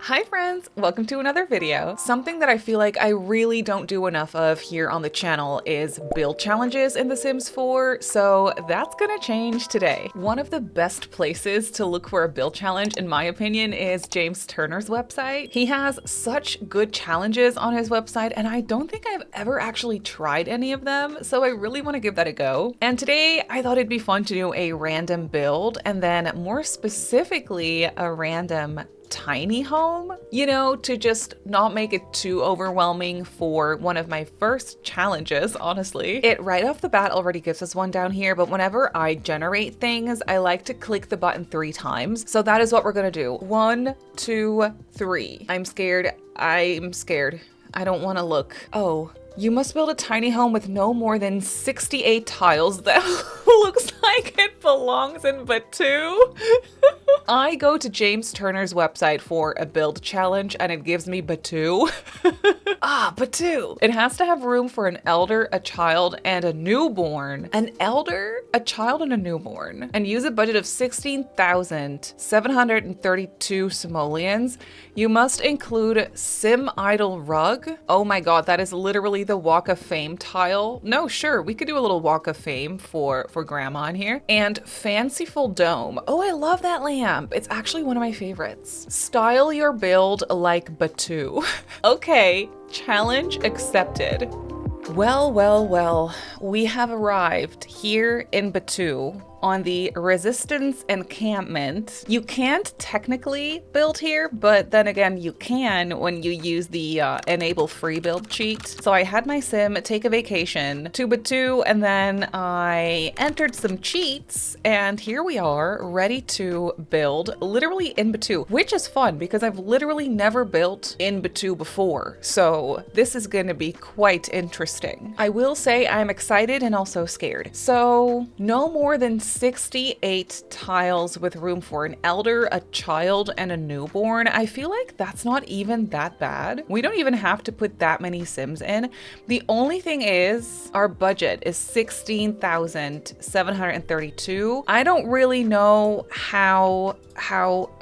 Hi friends, welcome to another video. Something that I feel like I really don't do enough of here on the channel is build challenges in The Sims 4, so that's gonna change today. One of the best places to look for a build challenge, in my opinion, is James Turner's website. He has such good challenges on his website, and I don't think I've ever actually tried any of them, so I really want to give that a go. And today I thought it'd be fun to do a random build, and then more specifically, a random tiny home, you know, to just not make it too overwhelming for one of my first challenges, honestly. It right off the bat already gives us one down here, but whenever I generate things, I like to click the button 3 times. So that is what we're gonna do. 1, 2, 3. I'm scared. I don't want to look. Oh. You must build a tiny home with no more than 68 tiles. That looks like it belongs in Batuu. I go to James Turner's website for a build challenge and it gives me Batuu. Batuu. It has to have room for an elder, a child, and a newborn. An elder, a child, and a newborn. And use a budget of 16,732 simoleons. You must include Sim Idol rug. Oh my god, that is literally the Walk of Fame tile. No, sure, we could do a little Walk of Fame for grandma in here. And fanciful dome. Oh, I love that lamp. It's actually one of my favorites. Style your build like Batuu. Okay, challenge accepted. Well, we have arrived here in Batuu on the Resistance encampment. You can't technically build here, but then again, you can when you use the enable free build cheat. So I had my sim take a vacation to Batuu, and then I entered some cheats, and here we are ready to build literally in Batuu, which is fun because I've literally never built in Batuu before. So this is gonna be quite interesting. I will say I'm excited and also scared. So no more than 68 tiles with room for an elder, a child, and a newborn. I feel like that's not even that bad. We don't even have to put that many Sims in. The only thing is our budget is 16,732. I don't really know how,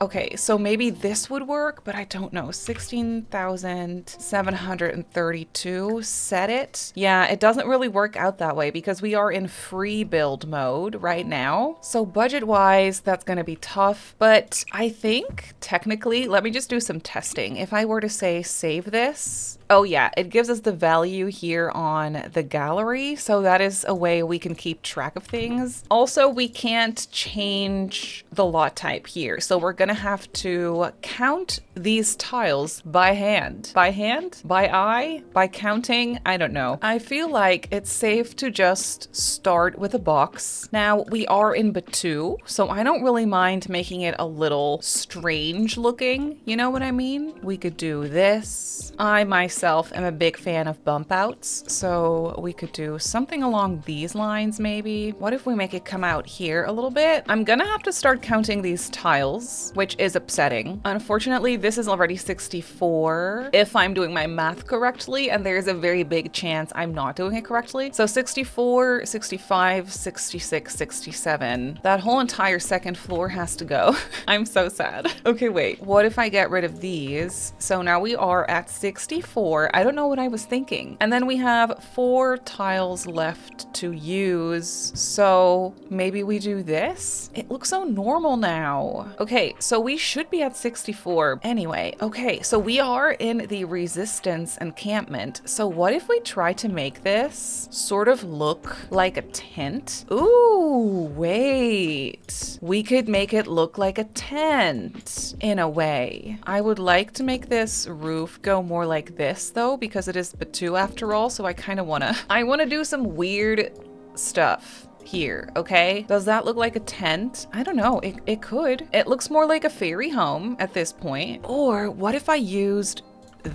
okay, so maybe this would work, but I don't know. 16,732, set it. Yeah, it doesn't really work out that way because we are in free build mode right now. So budget-wise, that's gonna be tough, but I think technically, let me just do some testing. If I were to say save this, oh yeah, it gives us the value here on the gallery, so that is a way we can keep track of things. Also, we can't change the lot type here, so we're gonna have to count these tiles by hand. By hand? By eye? By counting? I don't know. I feel like it's safe to just start with a box. Now, we are in Batuu, so I don't really mind making it a little strange looking, you know what I mean? We could do this. I myself am a big fan of bump outs, so we could do something along these lines maybe. What if we make it come out here a little bit? I'm gonna have to start counting these tiles, which is upsetting. Unfortunately, this is already 64 if I'm doing my math correctly, and there's a very big chance I'm not doing it correctly. So 64, 65, 66, 67. That whole entire second floor has to go. I'm so sad. Okay, wait, what if I get rid of these? So now we are at 64. I don't know what I was thinking. And then we have 4 tiles left to use. So maybe we do this? It looks so normal now. Okay, so we should be at 64. Anyway, okay, so we are in the Resistance encampment. So what if we try to make this sort of look like a tent? Ooh, wait. We could make it look like a tent in a way. I would like to make this roof go more like this though, because it is Batuu after all, so I kind of I wanna do some weird stuff here, okay? Does that look like a tent? I don't know, it could. It looks more like a fairy home at this point. Or what if I used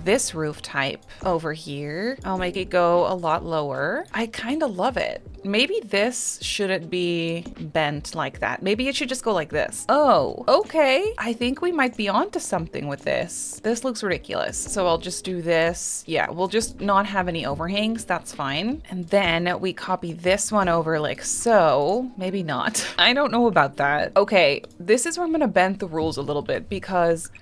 this roof type over here? I'll make it go a lot lower. I kind of love it. Maybe this shouldn't be bent like that. Maybe it should just go like this. Oh, okay. I think we might be onto something with this. This looks ridiculous. So I'll just do this. Yeah, we'll just not have any overhangs. That's fine. And then we copy this one over like so. Maybe not. I don't know about that. Okay, this is where I'm gonna bend the rules a little bit because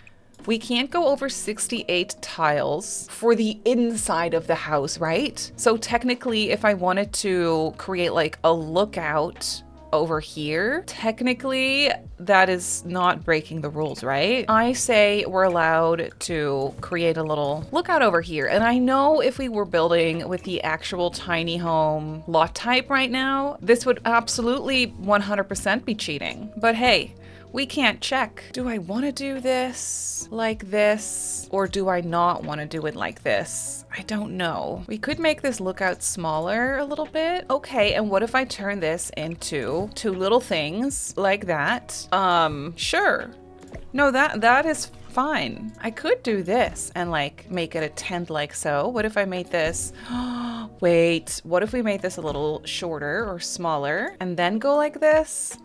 We can't go over 68 tiles for the inside of the house, right? So technically, if I wanted to create like a lookout over here, technically that is not breaking the rules, right? I say we're allowed to create a little lookout over here. And I know if we were building with the actual tiny home lot type right now, this would absolutely 100% be cheating. But hey, we can't check. Do I want to do this like this, or do I not want to do it like this? I don't know. We could make this lookout smaller a little bit. Okay, and what if I turn this into two little things like that? Sure. No, that is fine. I could do this and like make it a tent like so. What if I made this, wait, what if we made this a little shorter or smaller and then go like this?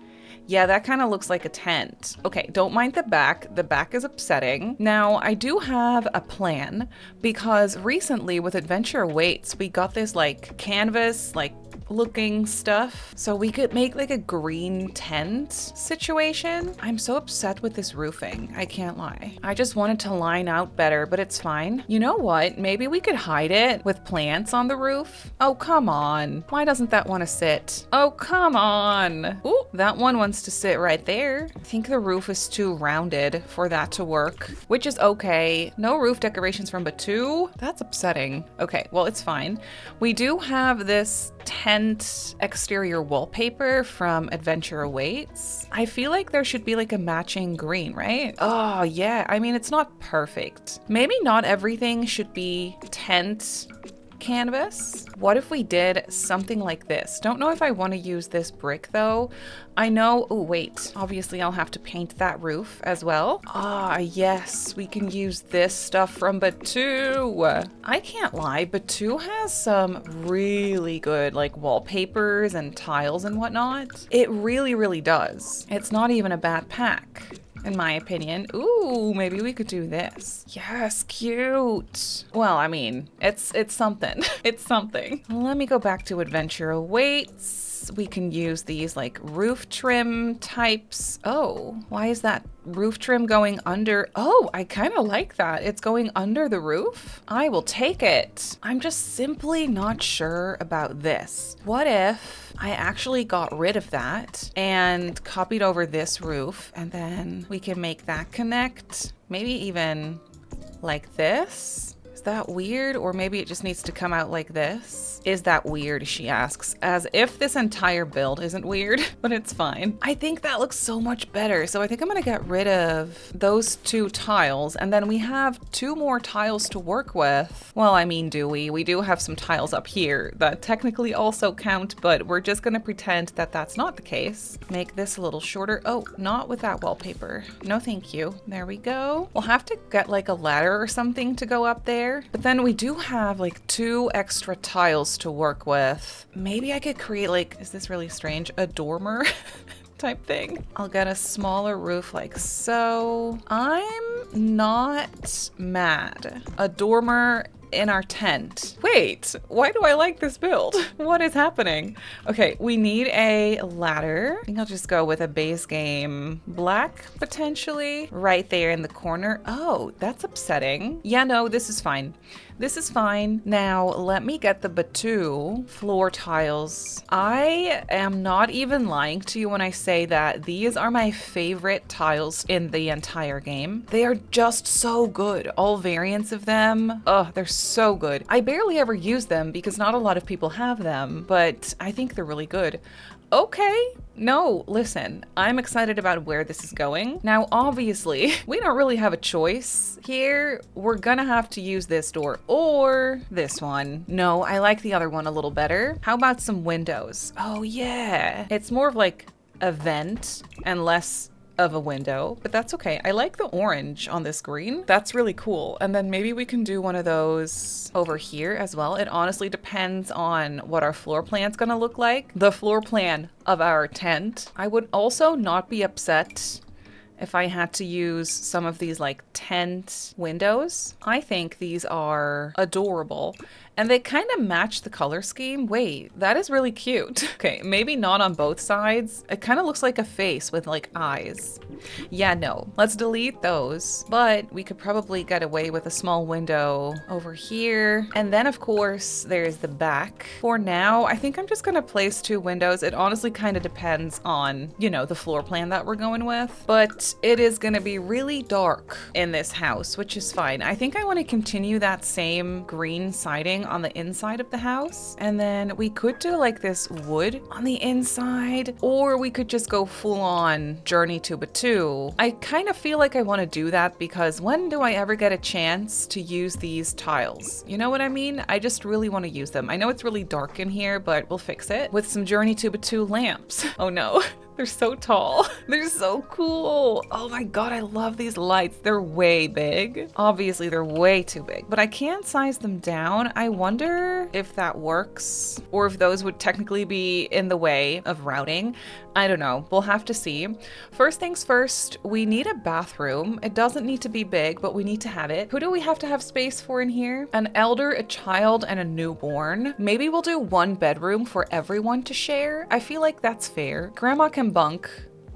Yeah, that kind of looks like a tent. Okay, don't mind the back. The back is upsetting. Now, I do have a plan because recently with Adventure Awaits, we got this like canvas, like looking stuff. So we could make like a green tent situation. I'm so upset with this roofing. I can't lie. I just wanted to line out better, but it's fine. You know what? Maybe we could hide it with plants on the roof. Oh, come on. Why doesn't that want to sit? Oh, come on. Ooh, that one wants to sit right there. I think the roof is too rounded for that to work, which is okay. No roof decorations from Batuu. That's upsetting. Okay, well, it's fine. We do have this tent exterior wallpaper from Adventure Awaits. I feel like there should be like a matching green, right? Oh yeah, I mean, it's not perfect. Maybe not everything should be tent canvas. What if we did something like this? Don't know if I want to use this brick though. I know, oh wait, obviously I'll have to paint that roof as well. Ah, yes, we can use this stuff from Batuu. I can't lie, Batuu has some really good like wallpapers and tiles and whatnot. It really, really does. It's not even a bad pack, in my opinion. Ooh, maybe we could do this. Yes, cute. Well, I mean, it's something. It's something. Let me go back to Adventure Awaits. We can use these like roof trim types. Oh, why is that roof trim going under? Oh, I kind of like that. It's going under the roof. I will take it. I'm just simply not sure about this. What if I actually got rid of that and copied over this roof, and then we can make that connect? Maybe even like this? Is that weird? Or maybe it just needs to come out like this? Is that weird, she asks, as if this entire build isn't weird, but it's fine. I think that looks so much better. So I think I'm gonna get rid of those two tiles, and then we have two more tiles to work with. Well, I mean, do we? We do have some tiles up here that technically also count, but we're just gonna pretend that that's not the case. Make this a little shorter. Oh, not with that wallpaper. No, thank you. There we go. We'll have to get like a ladder or something to go up there. But then we do have like two extra tiles to work with. Maybe I could create like, is this really strange? A dormer type thing. I'll get a smaller roof like so. I'm not mad. A dormer in our tent. Wait, why do I like this build? What is happening? Okay, we need a ladder. I think I'll just go with a base game black, potentially, right there in the corner. Oh, that's upsetting. Yeah, no, this is fine. This is fine. Now, let me get the Batuu floor tiles. I am not even lying to you when I say that these are my favorite tiles in the entire game. They are just so good. All variants of them. Oh, they're so good. I barely ever use them because not a lot of people have them, but I think they're really good. Okay. No, listen, I'm excited about where this is going. Now, obviously, we don't really have a choice here. We're gonna have to use this door or this one. No, I like the other one a little better. How about some windows? Oh yeah. It's more of like a vent and less of a window, but that's okay. I like the orange on this green. That's really cool. And then maybe we can do one of those over here as well. It honestly depends on what our floor plan's gonna look like. The floor plan of our tent. I would also not be upset if I had to use some of these like tent windows. I think these are adorable. And they kind of match the color scheme. Wait, that is really cute. Okay, maybe not on both sides. It kind of looks like a face with like eyes. Yeah, no, let's delete those. But we could probably get away with a small window over here. And then of course, there's the back. For now, I think I'm just gonna place 2 windows. It honestly kind of depends on, you know, the floor plan that we're going with. But it is gonna be really dark in this house, which is fine. I think I want to continue that same green siding on the inside of the house. And then we could do like this wood on the inside, or we could just go full on Journey to Batuu. I kind of feel like I want to do that because when do I ever get a chance to use these tiles? You know what I mean? I just really want to use them. I know it's really dark in here, but we'll fix it with some Journey to Batuu lamps. Oh no. They're so tall. They're so cool. Oh my god, I love these lights. They're way big. Obviously, they're way too big, but I can size them down. I wonder if that works or if those would technically be in the way of routing. I don't know. We'll have to see. First things first, we need a bathroom. It doesn't need to be big, but we need to have it. Who do we have to have space for in here? An elder, a child, and a newborn. Maybe we'll do 1 bedroom for everyone to share. I feel like that's fair. Grandma can bunk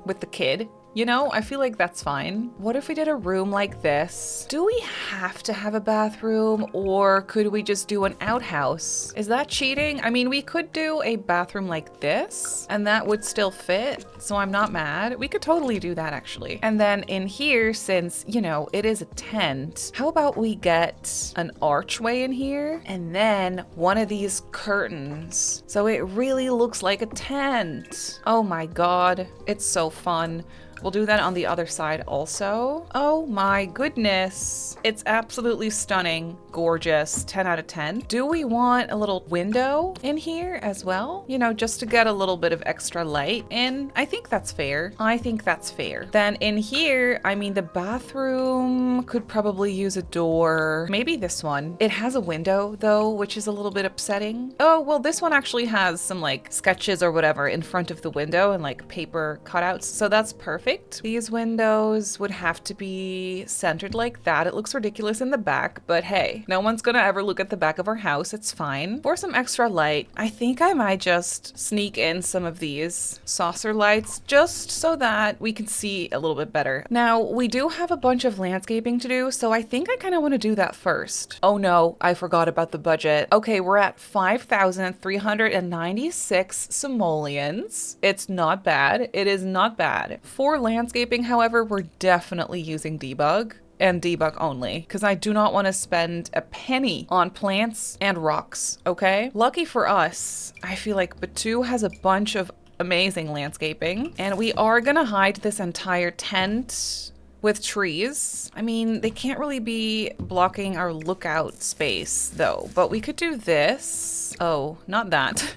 with the kid. You know, I feel like that's fine. What if we did a room like this? Do we have to have a bathroom or could we just do an outhouse? Is that cheating? I mean, we could do a bathroom like this and that would still fit. So I'm not mad. We could totally do that actually. And then in here, since, you know, it is a tent, how about we get an archway in here and then one of these curtains. So it really looks like a tent. Oh my God, it's so fun. We'll do that on the other side also. Oh my goodness. It's absolutely stunning. Gorgeous. 10 out of 10. Do we want a little window in here as well? You know, just to get a little bit of extra light in. I think that's fair. I think that's fair. Then in here, I mean, the bathroom could probably use a door. Maybe this one. It has a window though, which is a little bit upsetting. Oh, well, this one actually has some like sketches or whatever in front of the window and like paper cutouts. So that's perfect. These windows would have to be centered like that. It looks ridiculous in the back, but hey, no one's gonna ever look at the back of our house. It's fine. For some extra light, I think I might just sneak in some of these saucer lights just so that we can see a little bit better. Now, we do have a bunch of landscaping to do, so I think I kind of want to do that first. Oh no, I forgot about the budget. Okay, we're at 5,396 simoleons. It's not bad. It is not bad. For landscaping, however, we're definitely using debug and debug only because I do not want to spend a penny on plants and rocks, okay? Lucky for us, I feel like Batuu has a bunch of amazing landscaping and we are gonna hide this entire tent with trees. I mean, they can't really be blocking our lookout space though, but we could do this. Oh, not that.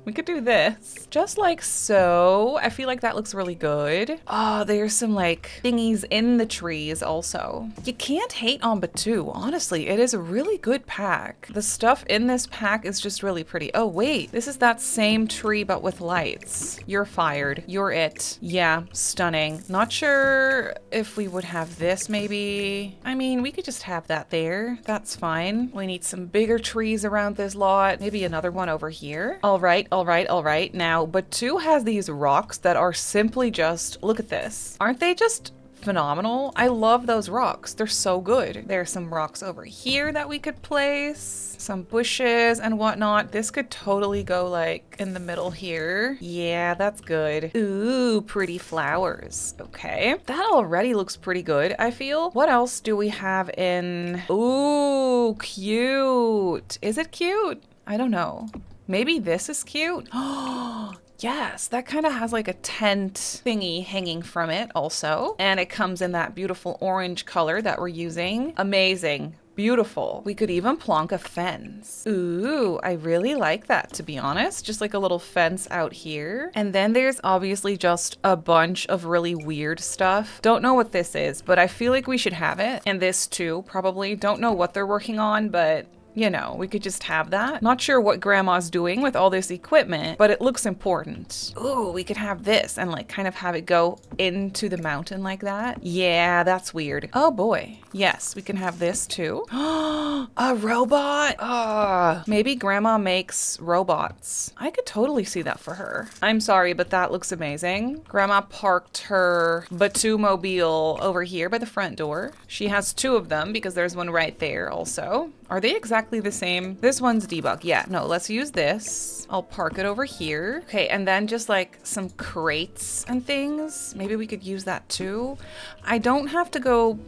We could do this, just like so. I feel like that looks really good. Oh, there's some like thingies in the trees also. You can't hate on Batuu, honestly. It is a really good pack. The stuff in this pack is just really pretty. Oh wait, this is that same tree but with lights. You're fired. You're it. Yeah, stunning. Not sure if we would have this maybe. I mean, we could just have that there. That's fine. We need some bigger trees around this lot. Maybe another one over here. All right. All right. Now, Batuu has these rocks that are simply just, look at this. Aren't they just phenomenal? I love those rocks. They're so good. There's some rocks over here that we could place, some bushes and whatnot. This could totally go like in the middle here. Yeah, that's good. Ooh, pretty flowers. Okay. That already looks pretty good, I feel. What else do we have in? Ooh, cute. Is it cute? I don't know. Maybe this is cute. Oh, yes, that kind of has like a tent thingy hanging from it also. And it comes in that beautiful orange color that we're using. Amazing. Beautiful. We could even plonk a fence. Ooh, I really like that, to be honest. Just like a little fence out here. And then there's obviously just a bunch of really weird stuff. Don't know what this is, but I feel like we should have it. And this too, probably. Don't know what they're working on, but you know, we could just have that. Not sure what grandma's doing with all this equipment, but it looks important. Ooh, we could have this and like kind of have it go into the mountain like that. Yeah, that's weird. Oh boy. Yes, we can have this too. A robot. Maybe grandma makes robots. I could totally see that for her. I'm sorry, but that looks amazing. Grandma parked her Batuu mobile over here by the front door. She has two of them because there's one right there also. Are they exactly the same? This one's debug. Yeah, no, let's use this. I'll park it over here. Okay, and then just like some crates and things. Maybe we could use that too. I don't have to go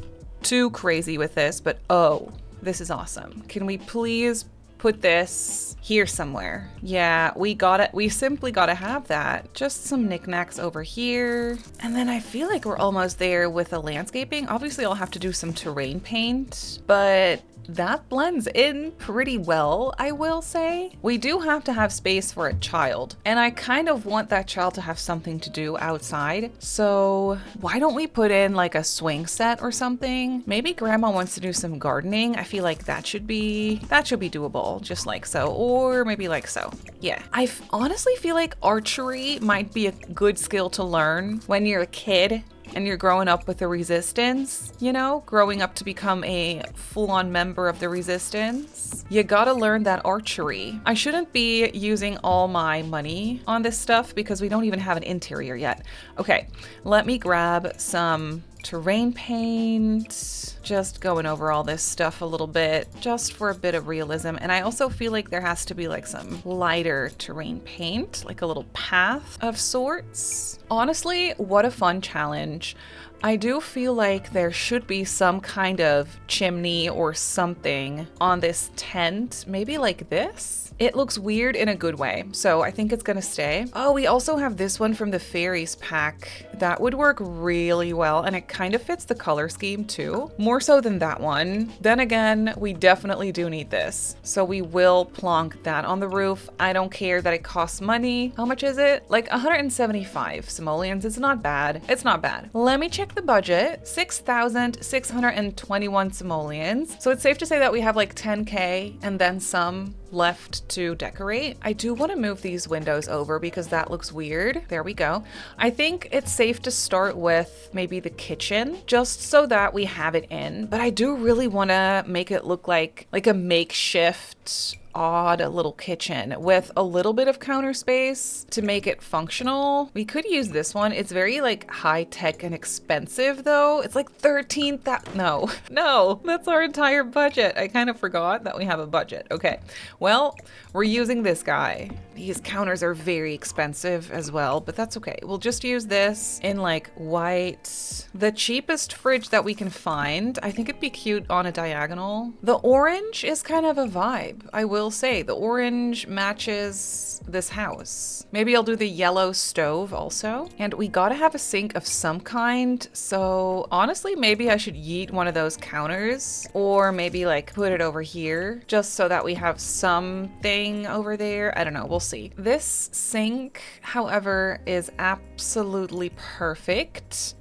too crazy with this, but oh, this is awesome. Can we please put this here somewhere? Yeah, we got it. We simply got to have that. Just some knickknacks over here. And then I feel like we're almost there with the landscaping. Obviously, I'll have to do some terrain paint, but that blends in pretty well, I will say. We do have to have space for a child, and I kind of want that child to have something to do outside. So why don't we put in like a swing set or something? Maybe grandma wants to do some gardening. I feel like that should be doable, just like so, or maybe like so. Yeah, I honestly feel like archery might be a good skill to learn when you're a kid and you're growing up with the resistance, you know, growing up to become a full-on member of the resistance. You gotta learn that archery. I shouldn't be using all my money on this stuff because we don't even have an interior yet. Okay, let me grab some terrain paint, just going over all this stuff a little bit, just for a bit of realism. And I also feel like there has to be like some lighter terrain paint, like a little path of sorts. Honestly, what a fun challenge. I do feel like there should be some kind of chimney or something on this tent, maybe like this. It looks weird in a good way, so I think it's gonna stay. Oh, we also have this one from the fairies pack. That would work really well, and it kind of fits the color scheme too. More so than that one. Then again, we definitely do need this. So we will plonk that on the roof. I don't care that it costs money. How much is it? Like 175 simoleons. It's not bad. It's not bad. Let me check the budget. 6,621 simoleons. So it's safe to say that we have like 10K and then some left to decorate. I do want to move these windows over because that looks weird. There we go. I think it's safe to start with maybe the kitchen just so that we have it in, but I do really want to make it look like a makeshift odd little kitchen with a little bit of counter space to make it functional. We could use this one. It's very like high tech and expensive though. It's like 13,000. No, that's our entire budget. I kind of forgot that we have a budget. Okay, well, we're using this guy. These counters are very expensive as well, but that's okay. We'll just use this in like white, the cheapest fridge that we can find. I think it'd be cute on a diagonal. The orange is kind of a vibe. I will say the orange matches this house. Maybe I'll do the yellow stove also. And we gotta have a sink of some kind. So honestly, maybe I should yeet one of those counters or maybe like put it over here just so that we have something over there. I don't know, we'll see. This sink, however, is absolutely perfect.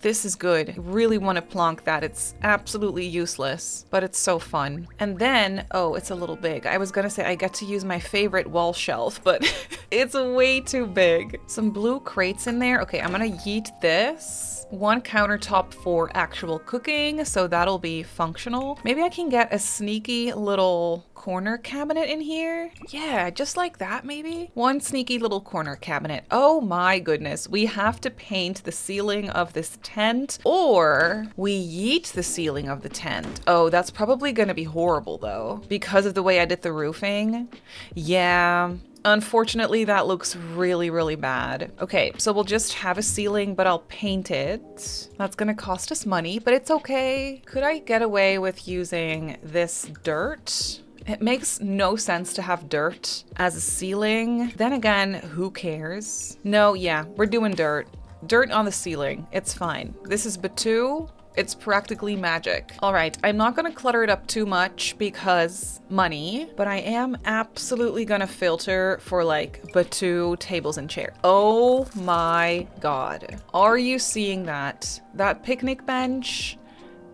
This is good. I really want to plonk that. It's absolutely useless, but it's so fun. And then, oh, it's a little big. I was gonna say I get to use my favorite wall shelf, but it's way too big. Some blue crates in there. Okay, I'm gonna yeet this. One countertop for actual cooking, so that'll be functional. Maybe I can get a sneaky little corner cabinet in here. Yeah, just like that maybe. One sneaky little corner cabinet. Oh my goodness, we have to paint the ceiling of this tent or we yeet the ceiling of the tent. Oh, that's probably gonna be horrible though because of the way I did the roofing. Yeah. Unfortunately, that looks really, really bad. Okay, so we'll just have a ceiling, but I'll paint it. That's gonna cost us money, but it's okay. Could I get away with using this dirt? It makes no sense to have dirt as a ceiling. Then again, who cares? No, yeah, we're doing dirt. Dirt on the ceiling, it's fine. This is Batuu. It's practically magic. All right, I'm not gonna clutter it up too much because money, but I am absolutely gonna filter for like Batuu tables and chairs. Oh my God. Are you seeing that? That picnic bench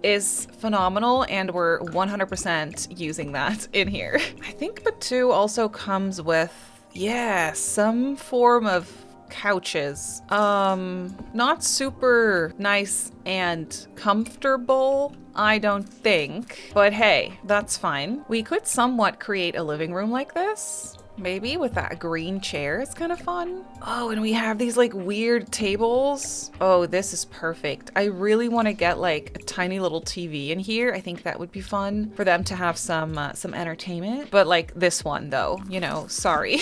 is phenomenal, and we're 100% using that in here. I think Batuu also comes with, yeah, some form of couches. Not super nice and comfortable, I don't think, but hey, that's fine. We could somewhat create a living room like this. Maybe with that green chair, it's kind of fun. Oh, and we have these like weird tables. Oh, this is perfect. I really want to get like a tiny little TV in here. I think that would be fun for them to have some entertainment. But like this one though, you know, sorry.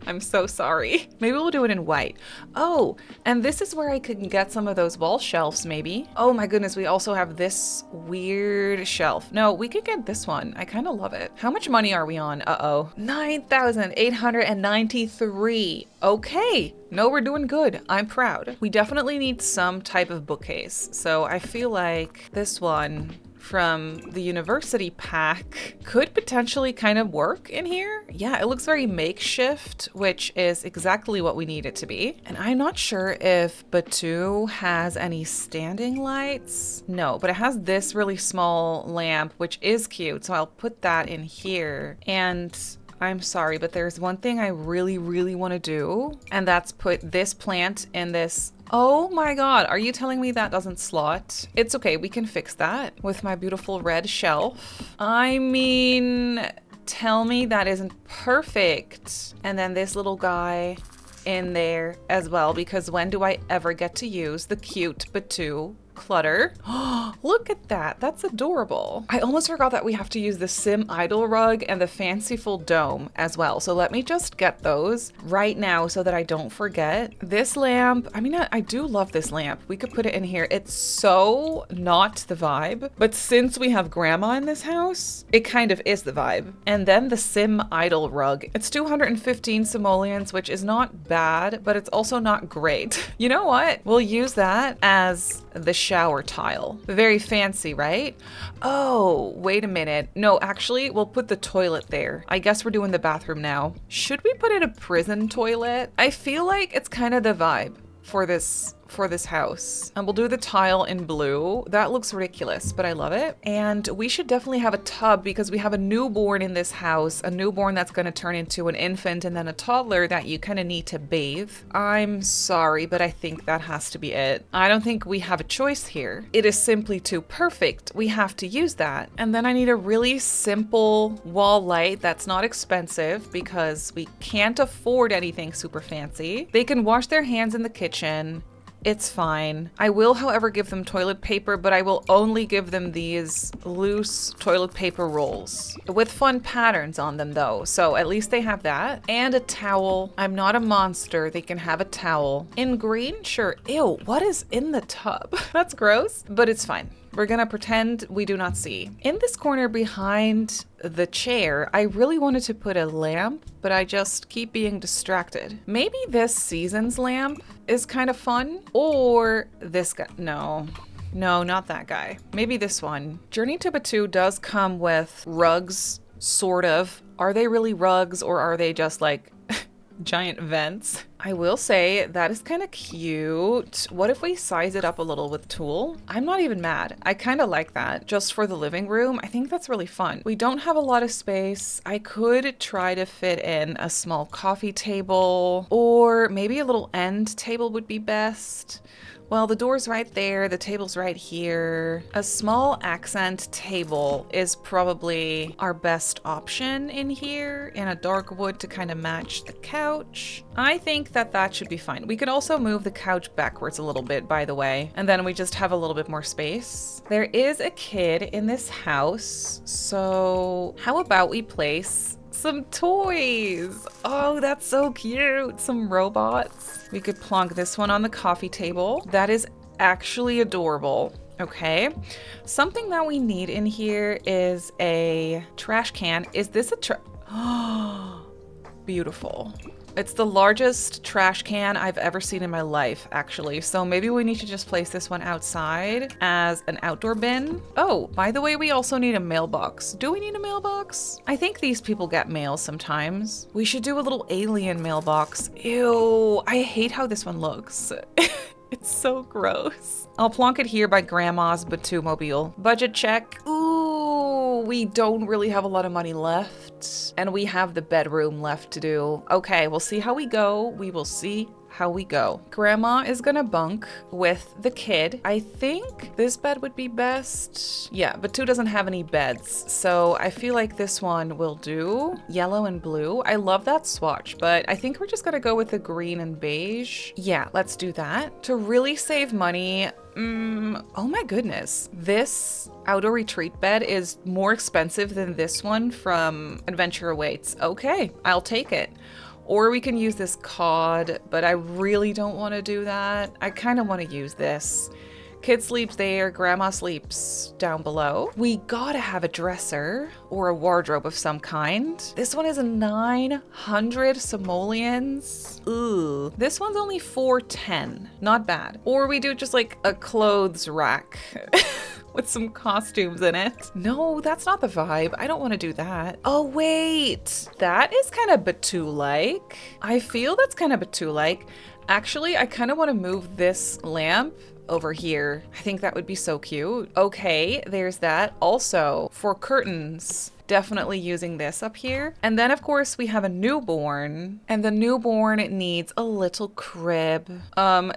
I'm so sorry. Maybe we'll do it in white. Oh, and this is where I could get some of those wall shelves maybe. Oh my goodness, we also have this weird shelf. No, we could get this one. I kind of love it. How much money are we on? Uh-oh. 9,893. Okay. No, we're doing good. I'm proud. We definitely need some type of bookcase. So I feel like this one from the university pack could potentially kind of work in here. Yeah, it looks very makeshift, which is exactly what we need it to be. And I'm not sure if Batuu has any standing lights. No, but it has this really small lamp, which is cute. So I'll put that in here. And I'm sorry, but there's one thing I really, really want to do, and that's put this plant in this. Oh my God, are you telling me that doesn't slot? It's okay, we can fix that with my beautiful red shelf. I mean, tell me that isn't perfect. And then this little guy in there as well, because when do I ever get to use the cute Batuu clutter? Look at that. That's adorable. I almost forgot that we have to use the Sim Idol rug and the fanciful dome as well. So let me just get those right now so that I don't forget. This lamp, I mean, I do love this lamp. We could put it in here. It's so not the vibe, but since we have grandma in this house, it kind of is the vibe. And then the Sim Idol rug. It's 215 simoleons, which is not bad, but it's also not great. You know what? We'll use that as the shower tile. Very fancy, right? Oh, wait a minute. No, actually, we'll put the toilet there. I guess we're doing the bathroom now. Should we put in a prison toilet? I feel like it's kind of the vibe for this house. And we'll do the tile in blue. That looks ridiculous, but I love it. And we should definitely have a tub because we have a newborn in this house, a newborn that's going to turn into an infant and then a toddler that you kind of need to bathe. I'm sorry, but I think that has to be it. I don't think we have a choice here. It is simply too perfect. We have to use that. And then I need a really simple wall light that's not expensive because we can't afford anything super fancy. They can wash their hands in the kitchen. It's fine. I will, however, give them toilet paper, but I will only give them these loose toilet paper rolls with fun patterns on them though. So at least they have that. And a towel. I'm not a monster. They can have a towel. In green? Sure. Ew, what is in the tub? That's gross, but it's fine. We're gonna pretend we do not see. In this corner behind the chair, I really wanted to put a lamp, but I just keep being distracted. Maybe this season's lamp is kind of fun, or this guy. No, not that guy. Maybe this one. Journey to Batuu does come with rugs, sort of. Are they really rugs, or are they just like giant vents? I will say that is kind of cute. What if we size it up a little with tulle? I'm not even mad. I kind of like that just for the living room. I think that's really fun. We don't have a lot of space. I could try to fit in a small coffee table, or maybe a little end table would be best. Well, the door's right there, the table's right here. A small accent table is probably our best option in here, in a dark wood to kind of match the couch. I think that should be fine. We could also move the couch backwards a little bit, by the way, and then we just have a little bit more space. There is a kid in this house, so how about we place some toys? Oh, that's so cute. Some robots. We could plonk this one on the coffee table. That is actually adorable. Okay. Something that we need in here is a trash can. Is this a beautiful. It's the largest trash can I've ever seen in my life, actually. So maybe we need to just place this one outside as an outdoor bin. Oh, by the way, we also need a mailbox. Do we need a mailbox? I think these people get mail sometimes. We should do a little alien mailbox. Ew, I hate how this one looks. It's so gross. I'll plonk it here by Grandma's Batuu mobile. Budget check. Ooh, we don't really have a lot of money left. And we have the bedroom left to do. Okay, we'll see how we go. We will see how we go. Grandma is gonna bunk with the kid. I think this bed would be best. Yeah, Batuu doesn't have any beds, so I feel like this one will do. Yellow and blue. I love that swatch, but I think we're just gonna go with the green and beige. Yeah, let's do that. To really save money, oh my goodness. This outdoor retreat bed is more expensive than this one from Adventure Awaits. Okay, I'll take it. Or we can use this cod, but I really don't want to do that. I kind of want to use this. Kid sleeps there, grandma sleeps down below. We gotta have a dresser or a wardrobe of some kind. This one is 900 simoleons. Ooh, this one's only 410. Not bad. Or we do just like a clothes rack. With some costumes in it. No, that's not the vibe. I don't want to do that. Oh, wait. That is kind of Batuu-like. I feel that's kind of Batuu-like. Actually, I kind of want to move this lamp over here. I think that would be so cute. Okay, there's that. Also, for curtains, definitely using this up here. And then of course we have a newborn, and the newborn needs a little crib.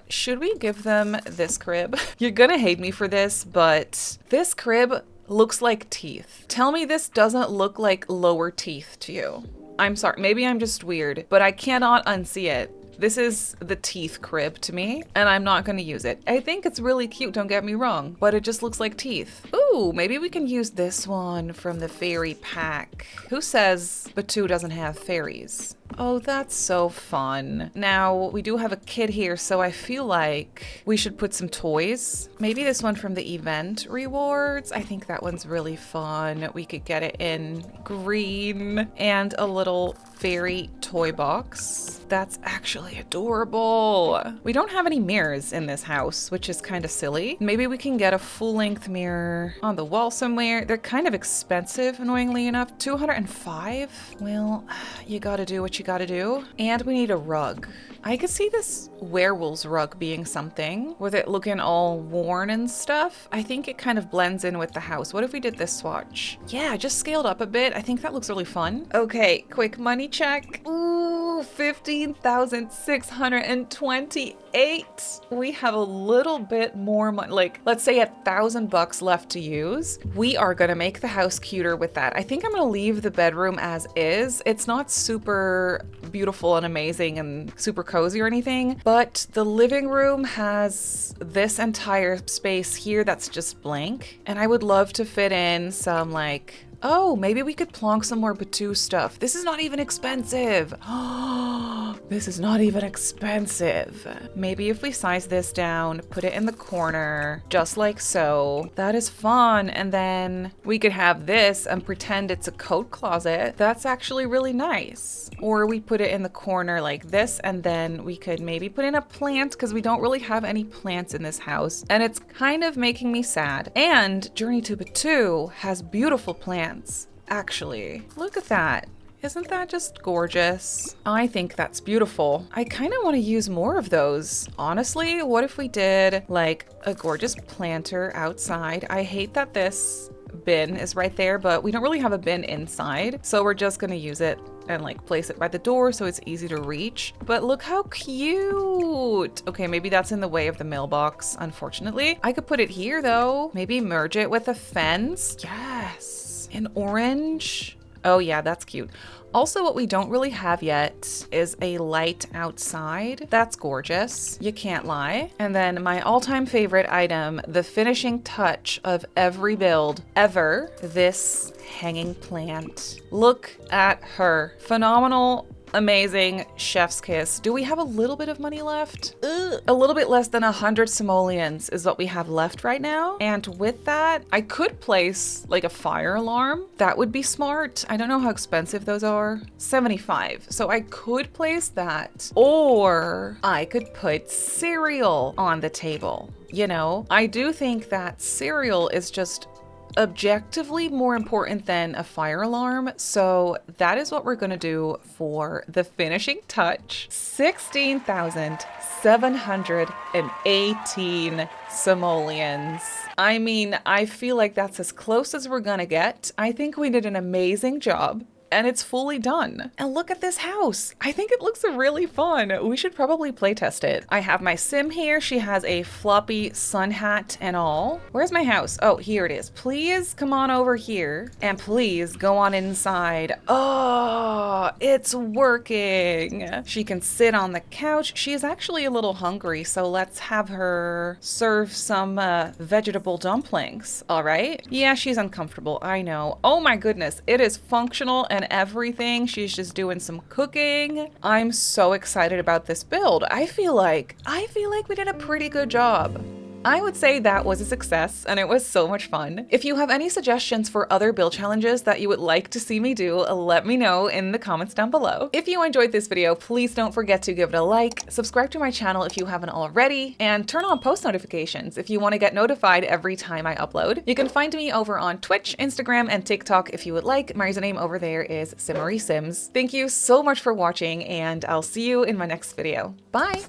Should we give them this crib? You're gonna hate me for this, but this crib looks like teeth. Tell me this doesn't look like lower teeth to you. I'm sorry, maybe I'm just weird, but I cannot unsee it. This is the teeth crib to me, and I'm not gonna use it. I think it's really cute, don't get me wrong, but it just looks like teeth. Ooh, maybe we can use this one from the fairy pack. Who says Batuu doesn't have fairies? Oh, that's so fun. Now, we do have a kid here, so I feel like we should put some toys. Maybe this one from the event rewards. I think that one's really fun. We could get it in green and a little fairy toy box. That's actually adorable. We don't have any mirrors in this house, which is kind of silly. Maybe we can get a full-length mirror on the wall somewhere. They're kind of expensive, annoyingly enough. 205? Well, you gotta do what you gotta do. And we need a rug. I could see this werewolves rug being something, with it looking all worn and stuff. I think it kind of blends in with the house. What if we did this swatch? Yeah, just scaled up a bit. I think that looks really fun. Okay, quick money check. Ooh, 15,628. We have a little bit more money, like let's say $1,000 left to use. We are gonna make the house cuter with that. I think I'm gonna leave the bedroom as is. It's not super beautiful and amazing and super cozy or anything, but the living room has this entire space here that's just blank, and I would love to fit in some like, oh, maybe we could plonk some more Batuu stuff. This is not even expensive. This is not even expensive. Maybe if we size this down, put it in the corner, just like so. That is fun. And then we could have this and pretend it's a coat closet. That's actually really nice. Or we put it in the corner like this, and then we could maybe put in a plant, because we don't really have any plants in this house. And it's kind of making me sad. And Journey to Batuu has beautiful plants. Actually, look at that. Isn't that just gorgeous? I think that's beautiful. I kind of want to use more of those. Honestly, what if we did like a gorgeous planter outside? I hate that this bin is right there, but we don't really have a bin inside. So we're just going to use it and like place it by the door so it's easy to reach. But look how cute. Okay, maybe that's in the way of the mailbox, unfortunately. I could put it here though. Maybe merge it with a fence. Yes. In orange. Oh yeah, that's cute. Also, what we don't really have yet is a light outside. That's gorgeous. You can't lie. And then my all-time favorite item, the finishing touch of every build ever, this hanging plant. Look at her. Phenomenal. Amazing chef's kiss. Do we have a little bit of money left? A little bit less than 100 simoleons is what we have left right now. And with that, I could place like a fire alarm. That would be smart. I don't know how expensive those are. 75. So I could place that. Or I could put cereal on the table. You know, I do think that cereal is just objectively more important than a fire alarm, so that is what we're gonna do for the finishing touch. 16,000 718 simoleons. I mean, I feel like that's as close as we're gonna get. I think we did an amazing job. And it's fully done. And look at this house. I think it looks really fun. We should probably playtest it. I have my sim here. She has a floppy sun hat and all. Where's my house? Oh, here it is. Please come on over here and please go on inside. Oh, it's working. She can sit on the couch. She is actually a little hungry, so let's have her serve some vegetable dumplings. All right. Yeah, she's uncomfortable. I know. Oh my goodness. It is functional and everything. She's just doing some cooking. I'm so excited about this build. I feel like we did a pretty good job. I would say that was a success and it was so much fun. If you have any suggestions for other build challenges that you would like to see me do, let me know in the comments down below. If you enjoyed this video, please don't forget to give it a like, subscribe to my channel if you haven't already, and turn on post notifications if you want to get notified every time I upload. You can find me over on Twitch, Instagram, and TikTok if you would like. My username over there is Simmary Sims. Thank you so much for watching and I'll see you in my next video. Bye!